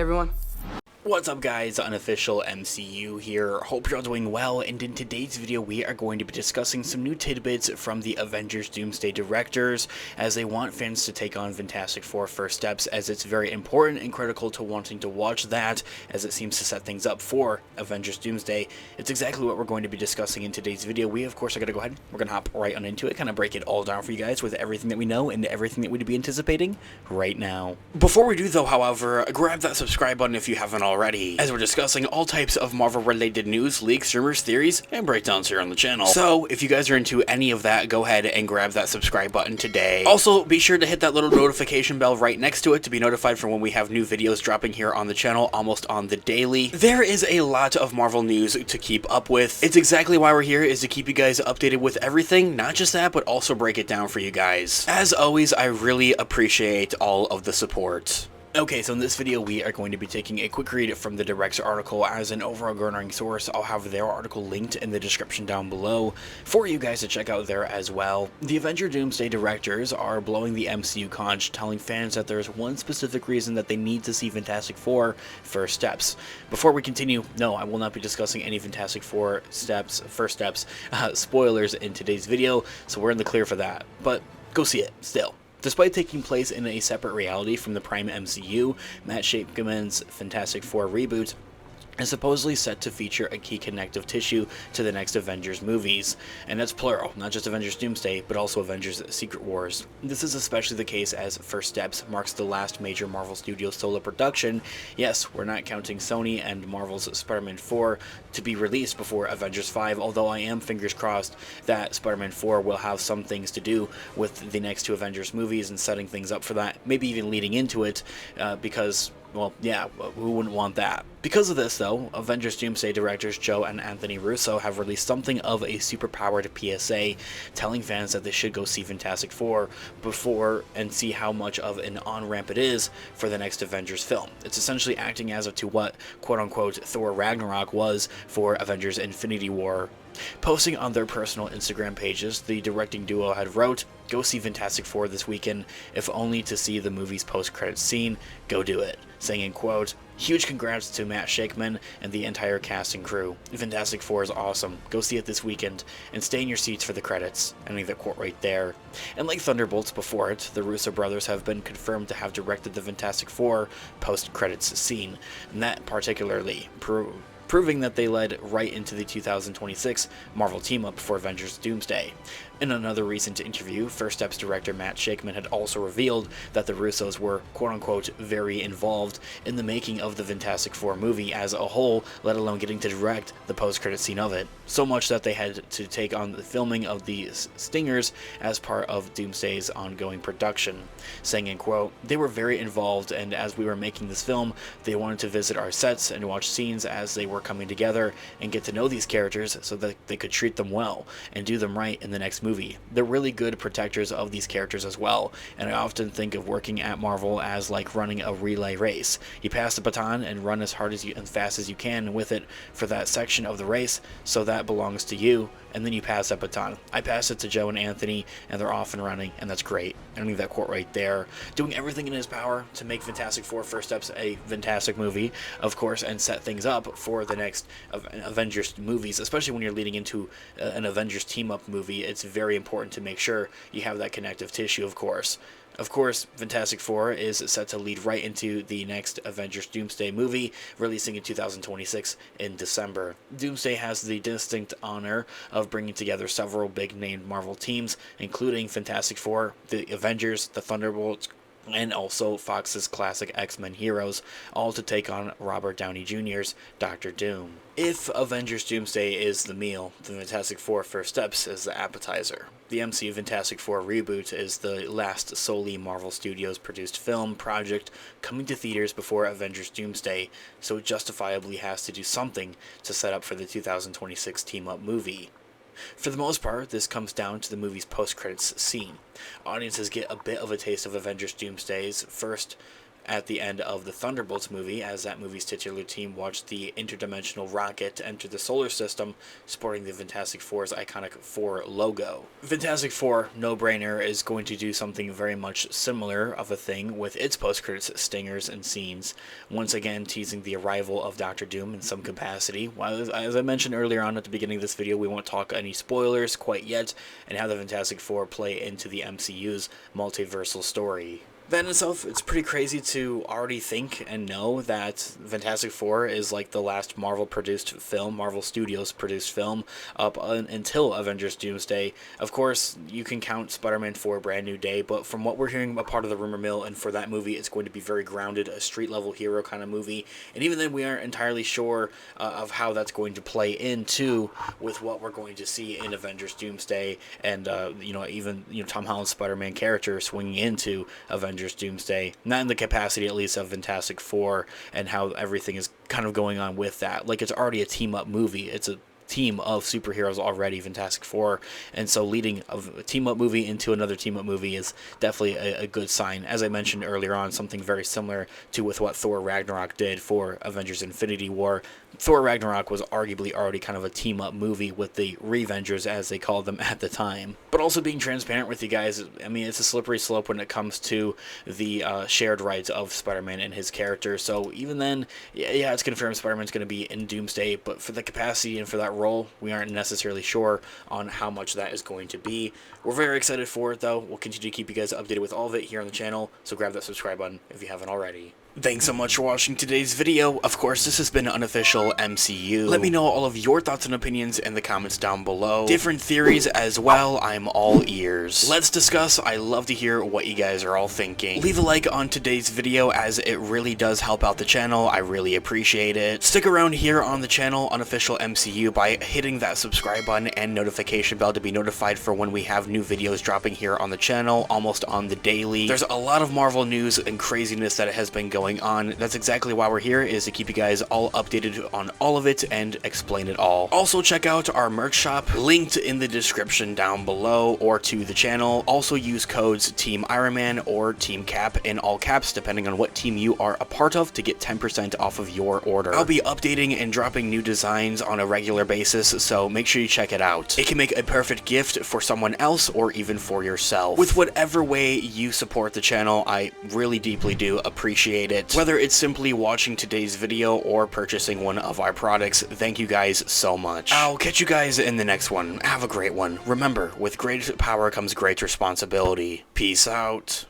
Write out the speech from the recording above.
everyone. What's up guys, Unofficial MCU here, hope you're all doing well, and in today's video we are going to be discussing some new tidbits from the Avengers Doomsday directors, as they want fans to take on Fantastic Four First Steps, as it's very important and critical to wanting to watch that, as it seems to set things up for Avengers Doomsday. It's exactly what we're going to be discussing in today's video. We of course are going to go ahead, we're going to hop right on into it, kind of break it all down for you guys with everything that we know and everything that we'd be anticipating right now. Before we do though, however, grab that subscribe button if you haven't already, as we're discussing all types of Marvel related news, leaks, rumors, theories, and breakdowns here on the channel. So if you guys are into any of that, go ahead and grab that subscribe button today. Also, be sure to hit that little notification bell right next to it to be notified for when we have new videos dropping here on the channel almost on the daily. There is a lot of Marvel news to keep up with. It's exactly why we're here, is to keep you guys updated with everything, not just that, but also break it down for you guys. As always, I really appreciate all of the support. Okay, so in this video we are going to be taking a quick read from the director article. As an overall garnering source, I'll have their article linked in the description down below for you guys to check out there as well. The Avengers Doomsday directors are blowing the MCU conch, telling fans that there's one specific reason that they need to see Fantastic Four First Steps. Before we continue, no, I will not be discussing any Fantastic Four First Steps spoilers in today's video, so we're in the clear for that, but go see it still. Despite taking place in a separate reality from the Prime MCU, Matt Shakman's Fantastic Four reboot is supposedly set to feature a key connective tissue to the next Avengers movies, and that's plural, not just Avengers Doomsday, but also Avengers Secret Wars. This is especially the case as First Steps marks the last major Marvel Studios solo production. Yes, we're not counting Sony and Marvel's Spider-Man 4 to be released before Avengers 5, although I am fingers crossed that Spider-Man 4 will have some things to do with the next two Avengers movies and setting things up for that, maybe even leading into it, because, well, yeah, who wouldn't want that? Because of this, though, Avengers Doomsday directors Joe and Anthony Russo have released something of a superpowered PSA, telling fans that they should go see Fantastic Four before and see how much of an on-ramp it is for the next Avengers film. It's essentially acting as to what, quote-unquote, Thor Ragnarok was for Avengers Infinity War. Posting on their personal Instagram pages, the directing duo had wrote, "Go see Fantastic Four this weekend, if only to see the movie's post-credits scene, go do it," saying in quote, "Huge congrats to Matt Shakman and the entire cast and crew. Fantastic Four is awesome. Go see it this weekend, and stay in your seats for the credits." Ending the quote right there. And like Thunderbolts before it, the Russo brothers have been confirmed to have directed the Fantastic Four post-credits scene, and that particularly proving that they led right into the 2026 Marvel team-up for Avengers Doomsday. In another recent interview, First Steps director Matt Shakman had also revealed that the Russos were quote-unquote very involved in the making of the Fantastic Four movie as a whole, let alone getting to direct the post-credit scene of it. So much that they had to take on the filming of the stingers as part of Doomsday's ongoing production, saying in quote, "They were very involved, and as we were making this film, they wanted to visit our sets and watch scenes as they were coming together and get to know these characters so that they could treat them well and do them right in the next movie. They're really good protectors of these characters as well, and I often think of working at Marvel as like running a relay race. You pass the baton and run as hard as and fast as you can with it for that section of the race, so that belongs to you, and then you pass that baton. I pass it to Joe and Anthony, and they're off and running, and that's great." I leave that quote right there. Doing everything in his power to make Fantastic Four First Steps a fantastic movie, of course, and set things up for the next Avengers movies, especially when you're leading into an Avengers team-up movie. It's very important to make sure you have that connective tissue, of course. Of course, Fantastic Four is set to lead right into the next Avengers Doomsday movie, releasing in 2026 in December. Doomsday has the distinct honor of bringing together several big-named Marvel teams, including Fantastic Four, the Avengers, the Thunderbolts, and also Fox's classic X-Men heroes, all to take on Robert Downey Jr.'s Dr. Doom. If Avengers Doomsday is the meal, then Fantastic Four First Steps is the appetizer. The MCU Fantastic Four reboot is the last solely Marvel Studios produced film project coming to theaters before Avengers Doomsday, so it justifiably has to do something to set up for the 2026 team-up movie. For the most part, this comes down to the movie's post-credits scene. Audiences get a bit of a taste of Avengers Doomsday's first at the end of the Thunderbolts movie, as that movie's titular team watched the interdimensional rocket enter the solar system, sporting the Fantastic Four's iconic 4 logo. Fantastic Four, no-brainer, is going to do something very much similar of a thing with its post-credits stingers and scenes, once again teasing the arrival of Doctor Doom in some capacity. While, as I mentioned earlier on at the beginning of this video, we won't talk any spoilers quite yet, and how the Fantastic Four play into the MCU's multiversal story. That in itself, it's pretty crazy to already think and know that Fantastic Four is like the last Marvel Studios produced film up until Avengers Doomsday. Of course, you can count Spider-Man 4 Brand New Day, but from what we're hearing, a part of the rumor mill, and for that movie, it's going to be very grounded, a street-level hero kind of movie. And even then, we aren't entirely sure of how that's going to play into with what we're going to see in Avengers Doomsday, and even Tom Holland's Spider-Man character swinging into Avengers Doomsday, not in the capacity at least of Fantastic Four, and how everything is kind of going on with that. Like, it's already a team-up movie. It's a team of superheroes already, Fantastic Four, and so leading a team-up movie into another team-up movie is definitely a good sign. As I mentioned earlier on, something very similar to with what Thor Ragnarok did for Avengers Infinity War. Thor Ragnarok was arguably already kind of a team-up movie with the Revengers, as they called them at the time. But also being transparent with you guys, I mean, it's a slippery slope when it comes to the shared rights of Spider-Man and his character. So even then, yeah, it's confirmed Spider-Man's going to be in Doomsday, but for the capacity and for that role, we aren't necessarily sure on how much that is going to be. We're very excited for it, though. We'll continue to keep you guys updated with all of it here on the channel, so grab that subscribe button if you haven't already. Thanks so much for watching today's video. Of course, this has been Unofficial MCU. Let me know all of your thoughts and opinions in the comments down below. Different theories as well, I'm all ears. Let's discuss. I love to hear what you guys are all thinking. Leave a like on today's video, as it really does help out the channel. I really appreciate it. Stick around here on the channel, Unofficial MCU, by hitting that subscribe button and notification bell to be notified for when we have new videos dropping here on the channel, almost on the daily. There's a lot of Marvel news and craziness that has been going on. That's exactly why we're here, is to keep you guys all updated on all of it and explain it all. Also, check out our merch shop, linked in the description down below, or to the channel. Also use codes Team Iron Man or Team Cap in all caps, depending on what team you are a part of, to get 10% off of your order. I'll be updating and dropping new designs on a regular basis, so make sure you check it out. It can make a perfect gift for someone else or even for yourself. With whatever way you support the channel, I really deeply do appreciate it. Whether it's simply watching today's video or purchasing one of our products, thank you guys so much. I'll catch you guys in the next one. Have a great one. Remember, with great power comes great responsibility. Peace out.